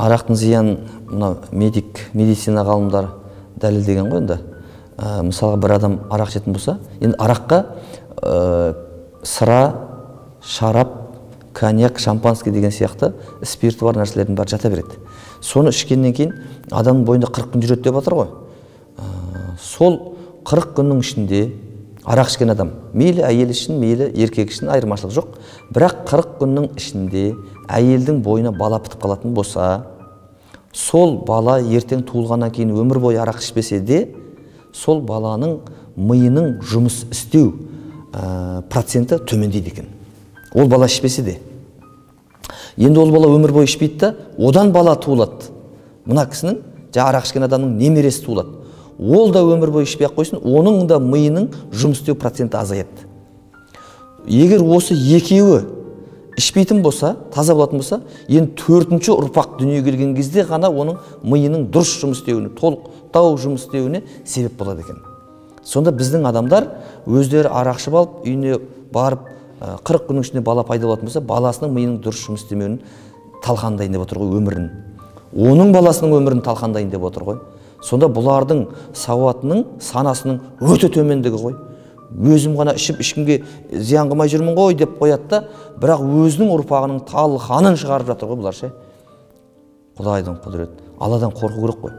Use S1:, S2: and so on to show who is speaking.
S1: арақтың зиянын мына медицина ғалымдар дәлелдеген ғой енді. Мысалға бір адам арақ жетін болса, енді араққа сыра, шарап, коньяк, шампанский деген сияқты спирті бар нәрселердің бәрі жата береді. Соны ішкеннен кейін адамның бойында 40 күн жүреді деп жатыр ғой. Сол 40 күннің ішінде арақ ішкен адам, мейлі әйел үшін, мейлі еркек үшін айырмашылық жоқ. Бірақ 40 күннің ішінде әйелдің бойына бала бітіп қалатын болса, сол бала ертең туылғаннан кейін өмір бойы арақ ішпесе де, сол баланың миының жұмыс істеу проценті төмендейді екен. Ол бала ішпесе де. Енді ол бала өмір бойы ішпейді да, одан бала туылады. Мына кісінің, арақ ішкен адамның немересі туылады. Ол да өмір бойы ішпей ақ қойсын, оның да миының жұмыс істеу проценті азаяды. Егер осы екеуі ішпейтін болса, таза болатын болса, енді 4-ші ұрпақ дүниеге келген кезде ғана оның миының дұрыс жұмыс істеуіне, толықтау жұмыс істеуіне себеп болады екен. Сонда біздің адамдар өздері арақ ішіп алып, үйіне барып 40 күннің ішінде бала пайда болатын болса, баласының миының дұрыс жұмыс істемеуін талқандайын деп отыр ғой, өмірін. Оның баласының өмірін талқандайын деп отыр ғой. Сонда бұлардың сауатының, санасының өте төмендігі ғой. Өзім ғана ішіп, ешкімге зиян қылмай жүрмін ғой деп қояды да, бірақ өзінің ұрпағының талқанын шығарып жатыр ғой бұлар ше. Құдайдың құдіреті. Алладан қорқу керек қой.